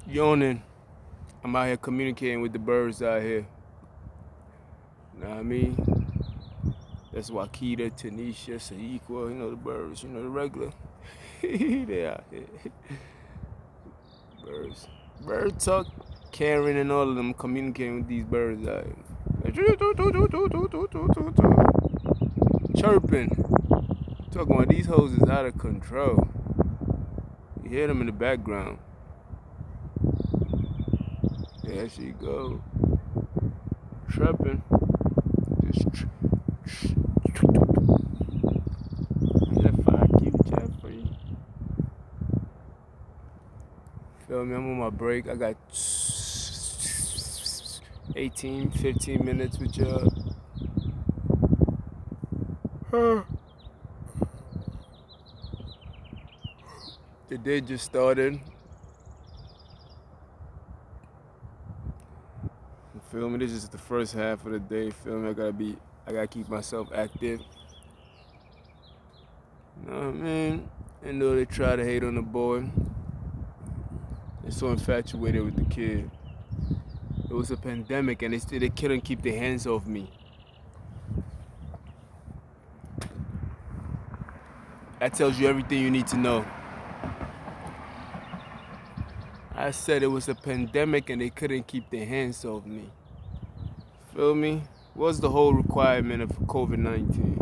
yawning. I'm out here communicating with the birds out here. You know what I mean? That's Wakita, Tanisha, Saequa, the birds, the regular. They out here. Birds. Bird talk, Karen and all of them communicating with these birds out here. Chirping. Talking about these hoes is out of control. You hear them in the background. There she go. Tripping. Just fuck you, Jeffrey. Feel me? I'm on my break. I got 18, 15 minutes with y'all. The day just started. You feel me? This is the first half of the day. Feel me? I gotta keep myself active. You know what I mean? And though they try to hate on the boy, they're so infatuated with the kid. It was a pandemic and they couldn't keep their hands off me. That tells you everything you need to know. I said it was a pandemic and they couldn't keep their hands off me. Feel me? What's the whole requirement of COVID-19?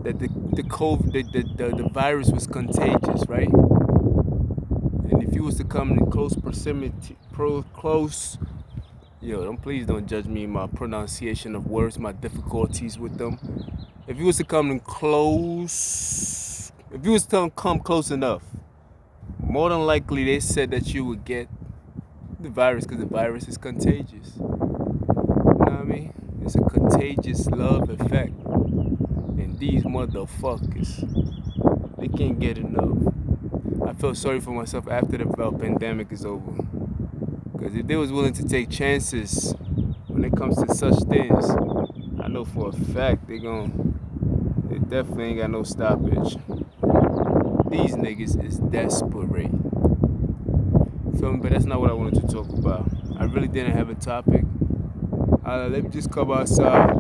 That the virus was contagious, right? And if you was to come in close proximity, please don't judge me my pronunciation of words, my difficulties with them. If you was to come come close enough, more than likely they said that you would get the virus because the virus is contagious. You know what I mean? It's a contagious love effect. And these motherfuckers, they can't get enough. I feel sorry for myself after the pandemic is over. Because if they was willing to take chances when it comes to such things, I know for a fact they definitely ain't got no stoppage. These niggas is desperate. Feel me? But that's not what I wanted to talk about. I really didn't have a topic. Let me just come outside.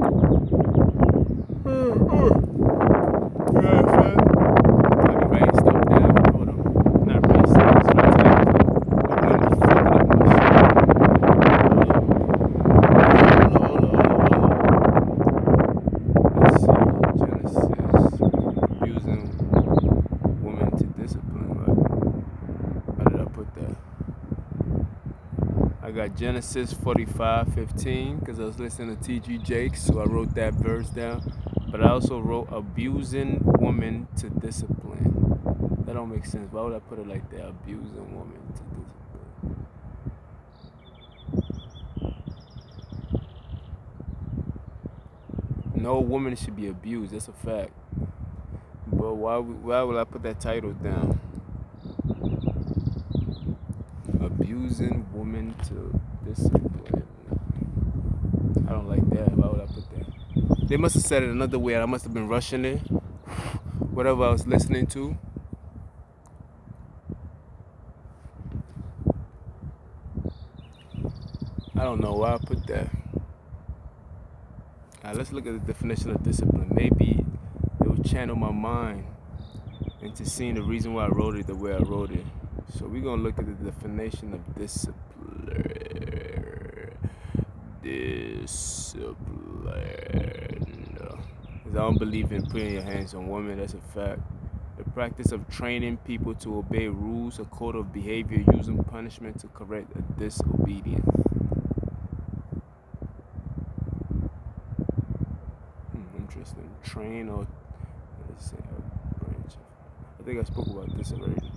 I got Genesis 45:15 because I was listening to T.G. Jakes, so I wrote that verse down. But I also wrote abusing woman to discipline. That don't make sense. Why would I put it like that? Abusing woman to discipline. No woman should be abused. That's a fact. But why would I put that title down? Abusing woman to discipline. I don't like that. Why would I put that? They must have said it another way and I must have been rushing it. Whatever I was listening to. I don't know why I put that. Let's look at the definition of discipline. Maybe it will channel my mind into seeing the reason why I wrote it the way I wrote it. So we're going to look at the definition of discipline. Because I don't believe in putting your hands on women, that's a fact. The practice of training people to obey rules, a code of behavior, using punishment to correct a disobedience. Interesting. Train or let's say a branch. I think I spoke about this already.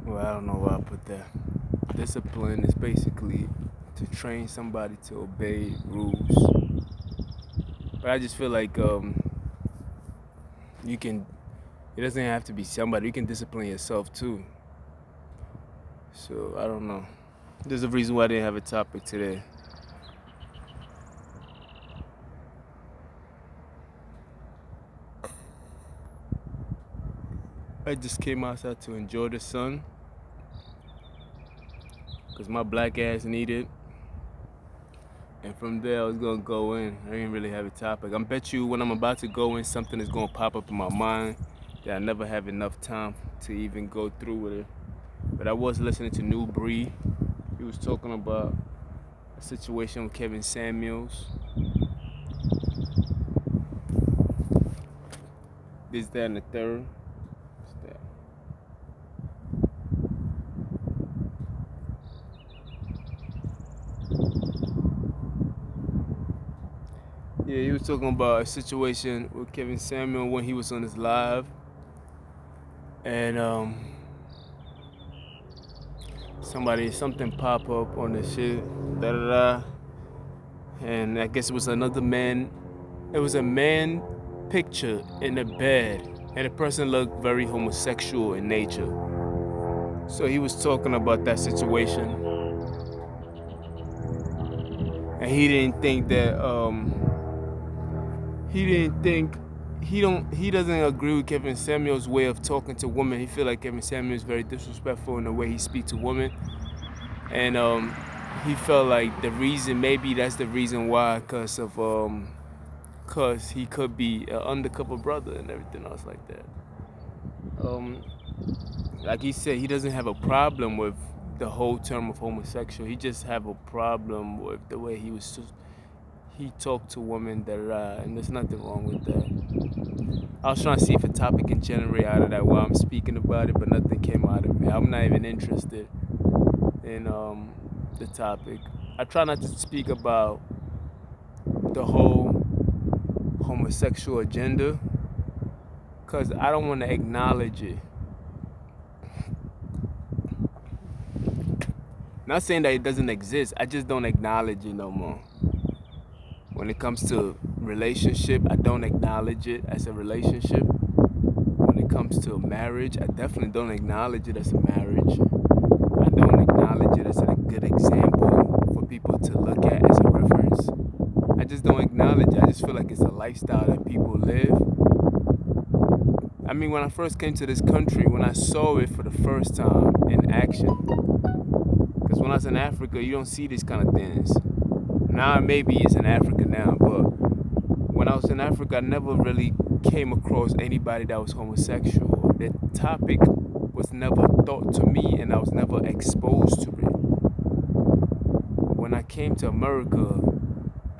Well, I don't know why I put that. Discipline is basically to train somebody to obey rules. But I just feel like it doesn't have to be somebody. You can discipline yourself too. So I don't know. There's a reason why I didn't have a topic today. I just came outside to enjoy the sun because my black ass need it. And from there, I was gonna go in. I didn't really have a topic. I bet you when I'm about to go in, something is gonna pop up in my mind that I never have enough time to even go through with it. But I was listening to New Breed. He was talking about a situation with Kevin Samuels. This, that, and the third. Yeah, he was talking about a situation with Kevin Samuel when he was on his live, and something pop up on the shit, da da da, and I guess it was another man. It was a man picture in the bed, and the person looked very homosexual in nature. So he was talking about that situation, and he didn't think that he didn't think he doesn't agree with Kevin Samuel's way of talking to women. He feel like Kevin Samuel is very disrespectful in the way he speaks to women, and he felt like maybe that's the reason why, cause he could be an undercover brother and everything else like that. Like he said, he doesn't have a problem with the whole term of homosexual. He just have a problem with the way he talked to women and there's nothing wrong with that. I was trying to see if a topic can generate out of that while I'm speaking about it, but nothing came out of it. I'm not even interested in the topic. I try not to speak about the whole homosexual agenda because I don't want to acknowledge it. Not saying that it doesn't exist, I just don't acknowledge it no more. When it comes to relationship, I don't acknowledge it as a relationship. When it comes to marriage, I definitely don't acknowledge it as a marriage. I don't acknowledge it as a good example for people to look at as a reference. I just don't acknowledge it. I just feel like it's a lifestyle that people live. I mean, when I first came to this country, when I saw it for the first time in action, because when I was in Africa, you don't see these kind of things. Now maybe it's in Africa now, but when I was in Africa, I never really came across anybody that was homosexual. The topic was never thought to me, and I was never exposed to it. When I came to America,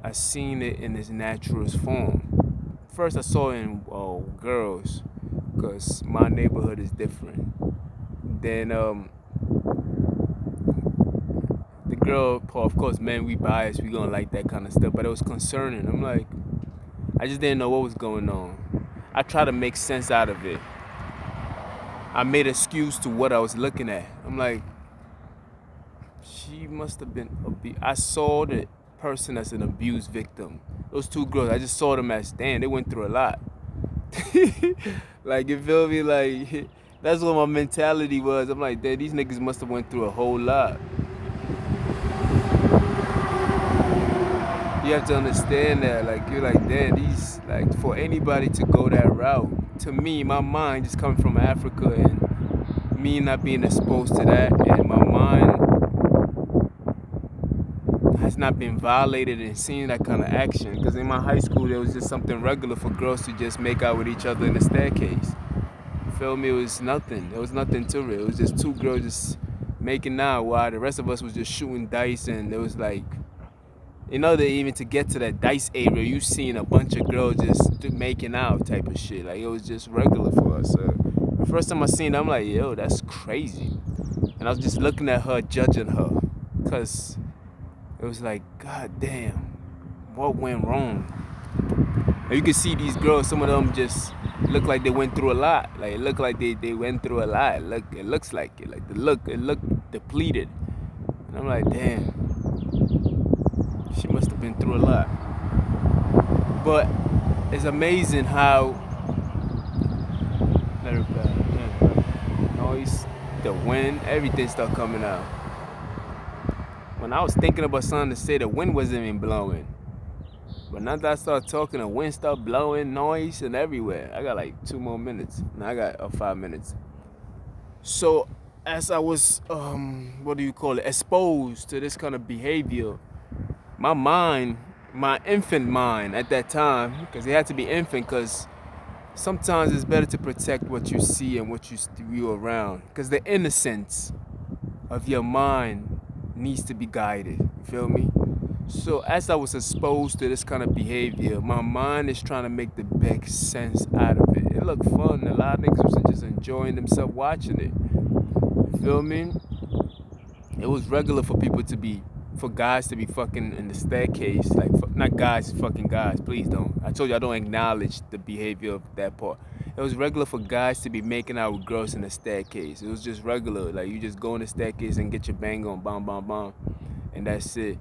I seen it in its naturalist form. First, I saw it in girls, because my neighborhood is different. Then the girl, of course, man, we biased, we gonna like that kind of stuff, but it was concerning. I'm like, I just didn't know what was going on. I tried to make sense out of it. I made an excuse to what I was looking at. I'm like, she must have been I saw the person as an abused victim. Those two girls, I just saw them as, damn, they went through a lot. Like, you feel me? Like, that's what my mentality was. I'm like, damn, these niggas must have went through a whole lot. You have to understand that, like, you're like, damn, these, like, for anybody to go that route, to me, my mind just coming from Africa and me not being exposed to that, and my mind has not been violated and seeing that kind of action. Because in my high school, there was just something regular for girls to just make out with each other in the staircase. You feel me? It was nothing. There was nothing to it. It was just two girls just making out while the rest of us was just shooting dice, and it was like, you know, that even to get to that dice area, you seen a bunch of girls just making out type of shit. Like, it was just regular for us. The first time I seen it, I'm like, yo, that's crazy. And I was just looking at her, judging her. Because it was like, god damn, what went wrong? And you can see these girls, some of them just look like they went through a lot. Like, it looked like they went through a lot. It looks like it. Like, it looked depleted. And I'm like, damn. She must have been through a lot. But it's amazing how noise, the wind, everything started coming out. When I was thinking about something to say, the wind wasn't even blowing. But now that I start talking, the wind start blowing, noise and everywhere. I got like 2 more minutes. Now I got 5 minutes. So as I was, what do you call it, exposed to this kind of behavior, my mind, my infant mind at that time, because it had to be infant, because sometimes it's better to protect what you see and what you around, because the innocence of your mind needs to be guided. You feel me? So as I was exposed to this kind of behavior, my mind is trying to make the best sense out of it. It looked fun. A lot of niggas was just enjoying themselves watching it. You feel me? It was regular for people to be, for guys to be fucking in the staircase. Like, not guys, fucking guys. Please don't. I told you I don't acknowledge the behavior of that part. It was regular for guys to be making out with girls in the staircase. It was just regular. Like, you just go in the staircase and get your bang on, bam, bam, bam. And that's it.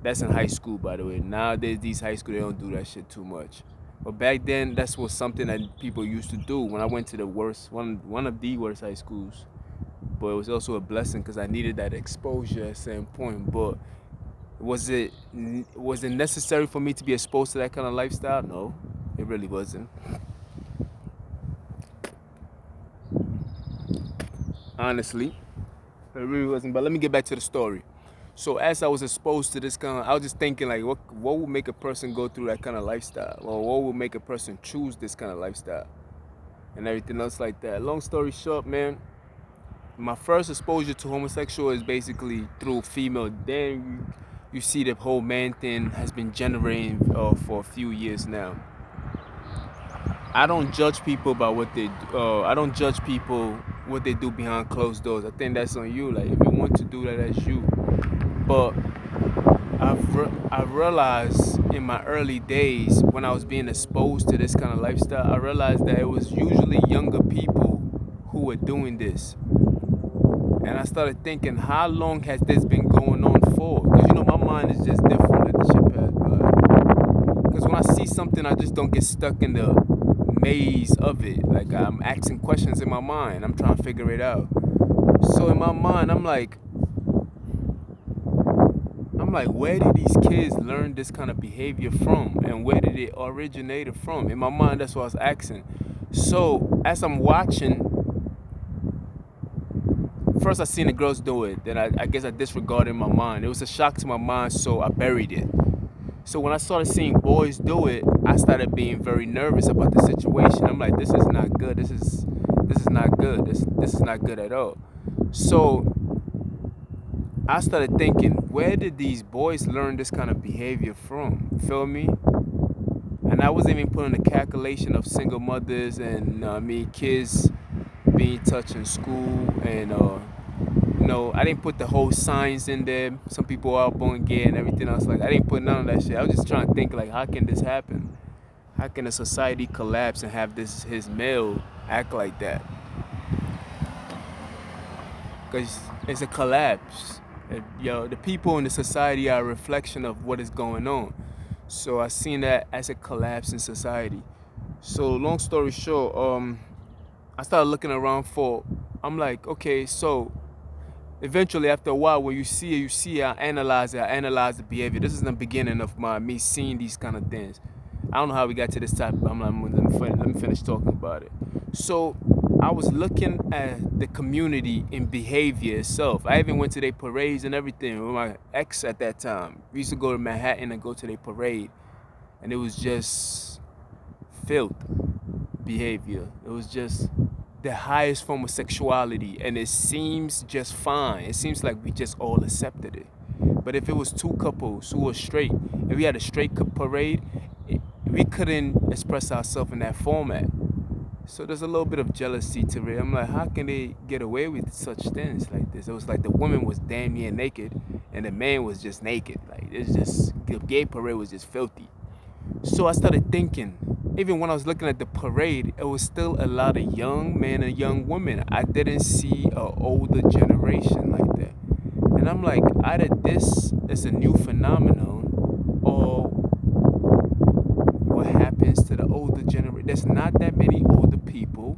That's in high school, by the way. Nowadays, these high school, they don't do that shit too much. But back then, that's was something that people used to do. When I went to the worst, one of the worst high schools. But it was also a blessing because I needed that exposure at some point. But was it necessary for me to be exposed to that kind of lifestyle? No, it really wasn't. Honestly, it really wasn't. But let me get back to the story. So as I was exposed to this kind of, I was just thinking like, what would make a person go through that kind of lifestyle, or what would make a person choose this kind of lifestyle, and everything else like that. Long story short, man, my first exposure to homosexual is basically through female. Then you see the whole man thing has been generating for a few years now. I don't judge people by what they do. I don't judge people what they do behind closed doors. I think that's on you. Like, if you want to do that, that's you. But I realized in my early days when I was being exposed to this kind of lifestyle, I realized that it was usually younger people who were doing this. And I started thinking, how long has this been going on for? Because, my mind is just different at the shit pass by. Because when I see something, I just don't get stuck in the maze of it. Like, I'm asking questions in my mind. I'm trying to figure it out. So in my mind, I'm like, where did these kids learn this kind of behavior from? And where did it originate from? In my mind, that's what I was asking. So as I'm watching, first I seen the girls do it. Then I guess I disregarded in my mind. It was a shock to my mind, so I buried it. So when I started seeing boys do it, I started being very nervous about the situation. I'm like, this is not good. This is not good. This is not good at all. So I started thinking, where did these boys learn this kind of behavior from? Feel me? And I wasn't even putting the calculation of single mothers and kids being touched in school, and I didn't put the whole signs in there. Some people are born gay and everything else. Like, I didn't put none of that shit. I was just trying to think, like, how can this happen? How can a society collapse and have his male act like that? Because it's a collapse. The people in the society are a reflection of what is going on. So I seen that as a collapse in society. So long story short, I started looking around I'm like, okay, so eventually after a while, when you see it, I analyze the behavior. This is the beginning of me seeing these kind of things. I don't know how we got to this topic, but let me finish talking about it. So I was looking at the community in behavior itself. I even went to their parades and everything with my ex at that time. We used to go to Manhattan and go to their parade, and it was just filth behavior. It was just the highest form of sexuality, and it seems just fine. It seems like we just all accepted it. But if it was two couples who were straight, if we had a straight parade, we couldn't express ourselves in that format. So there's a little bit of jealousy to it. I'm like, how can they get away with such things like this? It was like the woman was damn near naked, and the man was just naked. Like, it's just, the gay parade was just filthy. So I started thinking, even when I was looking at the parade, it was still a lot of young men and young women. I didn't see an older generation like that. And I'm like, either this is a new phenomenon, or what happens to the older generation. There's not that many older people.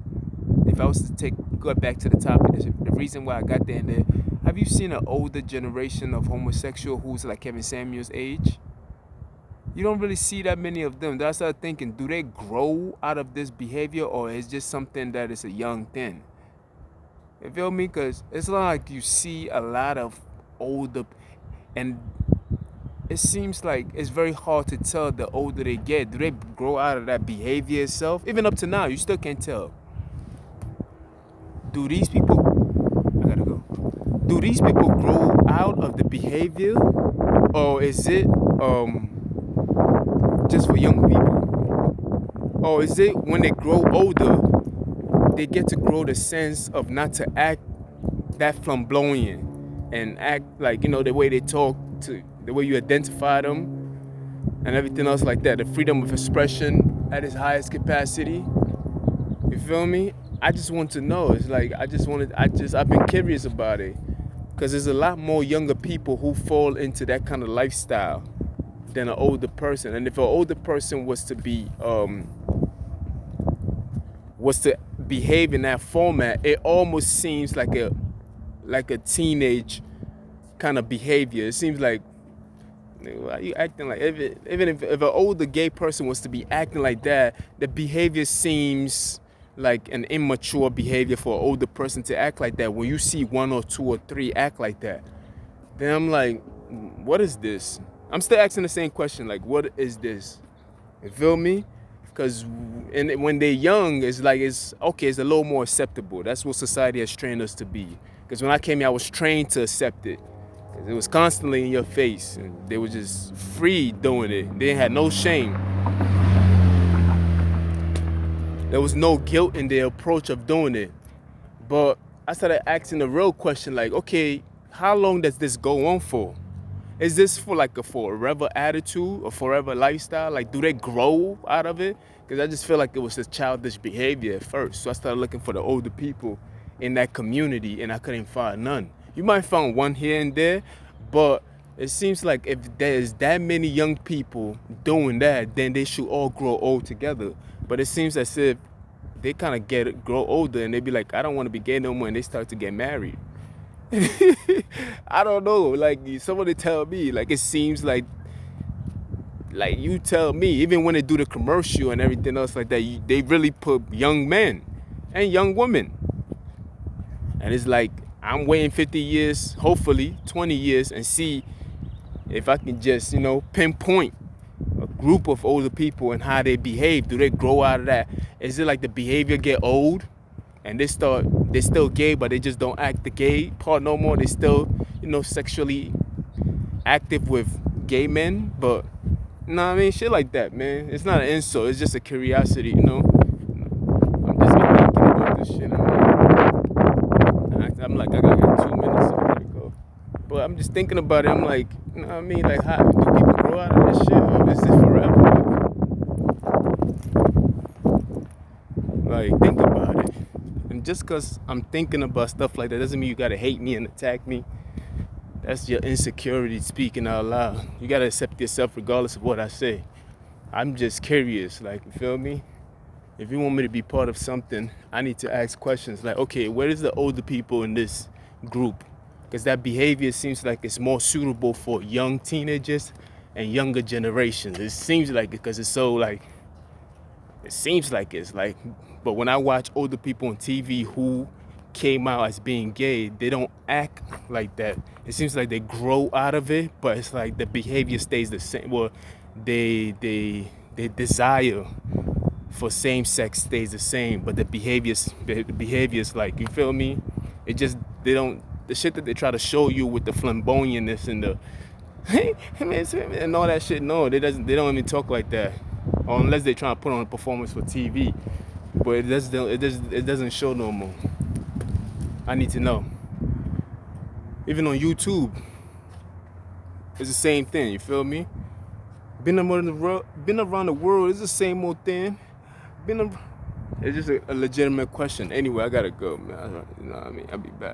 If I was to go back to the topic, the reason why I got there and there, have you seen an older generation of homosexual who's like Kevin Samuel's age? You don't really see that many of them. Then I started thinking, do they grow out of this behavior, or is just something that is a young thing? You feel me? Because it's not like you see a lot of older, and it seems like it's very hard to tell the older they get. Do they grow out of that behavior itself? Even up to now, you still can't tell. Do these people, I gotta go. Do these people grow out of the behavior, or is it just for young people? Or is it when they grow older, they get to grow the sense of not to act that flamboyant and act like, the way they talk, to the way you identify them and everything else like that, the freedom of expression at its highest capacity. You feel me? I just want to know. It's like I've been curious about it, because there's a lot more younger people who fall into that kind of lifestyle than an older person. And if an older person was to behave in that format, it almost seems like a teenage kind of behavior. It seems like, why are you acting like, even if an older gay person was to be acting like that, the behavior seems like an immature behavior for an older person to act like that. When you see one or two or three act like that, then I'm like, what is this? I'm still asking the same question, like, what is this? You feel me? Because when they're young, it's okay, it's a little more acceptable. That's what society has trained us to be. Because when I came here, I was trained to accept it. It was constantly in your face, and they were just free doing it. They had no shame. There was no guilt in their approach of doing it. But I started asking the real question, like, okay, how long does this go on for? Is this for like a forever attitude or forever lifestyle? Like, do they grow out of it? Because I just feel like it was a childish behavior at first. So I started looking for the older people in that community, and I couldn't find none. You might find one here and there, but it seems like if there's that many young people doing that, then they should all grow old together. But it seems as if they kind of grow older and they be like, I don't want to be gay no more, and they start to get married. I don't know. Like, somebody tell me. Like, it seems like you tell me. Even when they do the commercial and everything else like that, they really put young men and young women. And it's like, I'm waiting 50 years, hopefully 20 years, and see if I can just, pinpoint a group of older people and how they behave. Do they grow out of that? Is it like the behavior get old and they're still gay, but they just don't act the gay part no more? They still, sexually active with gay men, but shit like that, man. It's not an insult. It's just a curiosity, I'm just been thinking about this shit. I'm like, I got 2 minutes, so I gotta go. But I'm just thinking about it. I'm like, like, how do people grow out of this shit, or is this forever? Like, think about it. And just because I'm thinking about stuff like that doesn't mean you gotta hate me and attack me. That's your insecurity speaking out loud. You gotta accept yourself regardless of what I say. I'm just curious, like, you feel me? If you want me to be part of something, I need to ask questions like, okay, where is the older people in this group? Because that behavior seems like it's more suitable for young teenagers and younger generations. It seems like it, because it's so like, it seems like it's like, but when I watch older people on TV who came out as being gay, they don't act like that. It seems like they grow out of it, but it's like the behavior stays the same. Well, they desire for same sex stays the same, but the behaviors, like, you feel me? It just, the shit that they try to show you with the flamboyantness and the and all that shit. No, they don't even talk like that, or unless they try to put on a performance for TV. But it doesn't show no more. I need to know. Even on YouTube, it's the same thing. You feel me? Been around the world. It's the same old thing. It's just a legitimate question. Anyway, I gotta go, man. You know what I mean? I'll be back.